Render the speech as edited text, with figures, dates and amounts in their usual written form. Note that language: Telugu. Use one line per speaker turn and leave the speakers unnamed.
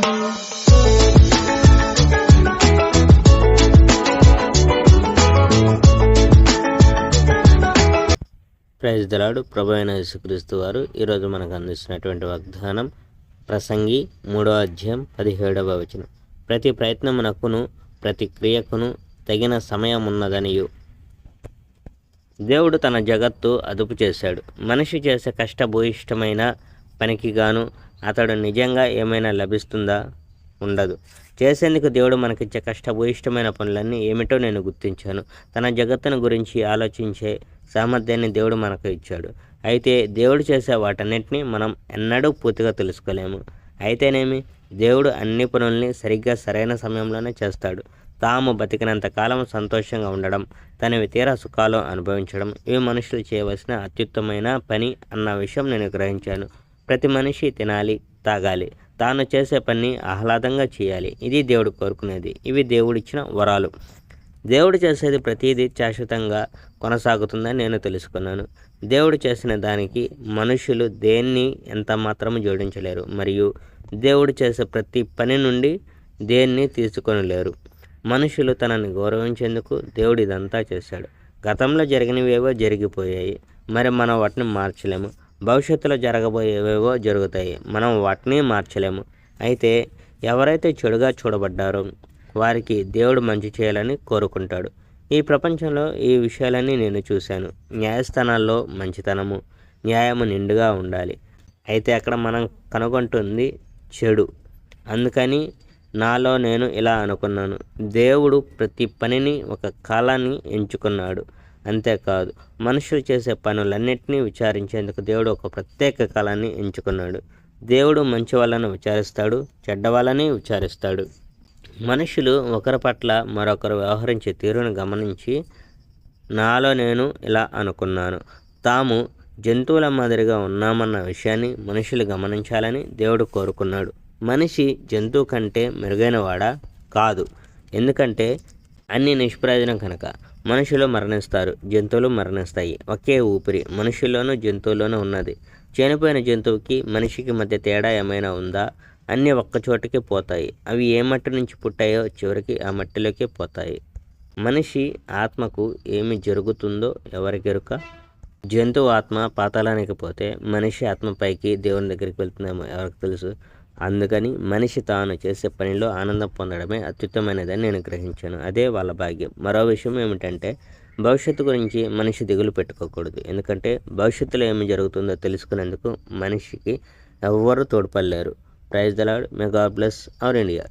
Praise the lord. ప్రభు అయిన యేసుక్రీస్తు వారు ఈరోజు మనకు అందిస్తున్నటువంటి వాగ్దానం ప్రసంగి 3వ అధ్యాయం 17వ వచనం. ప్రతి ప్రయత్నమునకును ప్రతి క్రియకును తగిన సమయం ఉన్నదనియు. దేవుడు తన జగత్తు అదుపు చేశాడు. మనిషి చేసే కష్టభూయిష్టమైన పనికి గాను అతడు నిజంగా ఏమైనా లభిస్తుందా? ఉండదు. చేసేందుకు దేవుడు మనకిచ్చే కష్టభూయిష్టమైన పనులన్నీ ఏమిటో నేను గుర్తించాను. తన జగత్తును గురించి ఆలోచించే సామర్థ్యాన్ని దేవుడు మనకు ఇచ్చాడు. అయితే దేవుడు చేసే వాటన్నిటిని మనం ఎన్నడూ పూర్తిగా తెలుసుకోలేము. అయితేనేమి, దేవుడు అన్ని పనుల్ని సరిగ్గా సరైన సమయంలోనే చేస్తాడు. తాము బతికినంత కాలం సంతోషంగా ఉండడం, తనవి తీరా సుఖాలు అనుభవించడం, ఇవి మనుషులు చేయవలసిన అత్యుత్తమైన పని అన్న విషయం నేను గ్రహించాను. ప్రతి మనిషి తినాలి, తాగాలి, తాను చేసే పని ఆహ్లాదంగా చేయాలి. ఇది దేవుడు కోరుకునేది. ఇవి దేవుడిచ్చిన వరాలు. దేవుడు చేసేది ప్రతిదీ శాశ్వతంగా కొనసాగుతుందని నేను తెలుసుకున్నాను. దేవుడు చేసిన దానికి మనుషులు దేన్ని ఎంత మాత్రము జోడించలేరు, మరియు దేవుడు చేసే ప్రతి పని నుండి దేన్ని తీసుకొనలేరు. మనుషులు తనని గౌరవించేందుకు దేవుడు ఇదంతా చేశాడు. గతంలో జరిగినవేవో జరిగిపోయాయి, మరి మనం వాటిని మార్చలేము. భవిష్యత్తులో జరగబోయేవేవో జరుగుతాయి, మనం వాటిని మార్చలేము. అయితే ఎవరైతే చెడుగా చూడబడ్డారో వారికి దేవుడు మంచి చేయాలని కోరుకుంటాడు. ఈ ప్రపంచంలో ఈ విషయాలన్నీ నేను చూశాను. న్యాయస్థానాల్లో మంచితనము, న్యాయము నిండుగా ఉండాలి. అయితే అక్కడ మనం కనుగొంటుంది చెడు. అందుకని నాలో నేను ఇలా అనుకున్నాను, దేవుడు ప్రతి పనిని ఒక కాలాన్ని ఎంచుకున్నాడు. అంతేకాదు, మనుషులు చేసే పనులన్నింటినీ విచారించేందుకు దేవుడు ఒక ప్రత్యేక కాలాన్ని ఎంచుకున్నాడు. దేవుడు మంచి వాళ్ళను విచారిస్తాడు, చెడ్డ వాళ్ళని విచారిస్తాడు. మనుషులు ఒకరి పట్ల మరొకరు వ్యవహరించే తీరును గమనించి నాలో నేను ఇలా అనుకున్నాను, తాము జంతువుల మాదిరిగా ఉన్నామన్న విషయాన్ని మనుషులు గమనించాలని దేవుడు కోరుకున్నాడు. మనిషి జంతువు కంటే మెరుగైనవాడా? కాదు. ఎందుకంటే అన్ని నిష్ప్రయోజనం కనుక. మనుషులు మరణిస్తారు, జంతువులు మరణిస్తాయి. ఒకే ఊపిరి మనుషుల్లోనూ జంతువుల్లోనూ ఉన్నది. చనిపోయిన జంతువుకి మనిషికి మధ్య తేడా ఏమైనా ఉందా? అన్నీ ఒక్కచోటికి పోతాయి. అవి ఏ మట్టి నుంచి పుట్టాయో చివరికి ఆ మట్టిలోకి పోతాయి. మనిషి ఆత్మకు ఏమి జరుగుతుందో ఎవరికెరుక? జంతువు ఆత్మ పాతాళానికి పోతే మనిషి ఆత్మ పైకి దేవుని దగ్గరికి వెళ్తుందేమో ఎవరికి తెలుసు. అందుకని మనిషి తాను చేసే పనిలో ఆనందం పొందడమే అత్యుత్తమైనదని నేను గ్రహించాను. అదే వాళ్ళ భాగ్యం. మరో విషయం ఏమిటంటే, భవిష్యత్తు గురించి మనిషి దిగులు పెట్టుకోకూడదు. ఎందుకంటే భవిష్యత్తులో ఏమి జరుగుతుందో తెలుసుకునేందుకు మనిషికి ఎవ్వరూ తోడ్పడలేరు. Praise the Lord. May God bless our India.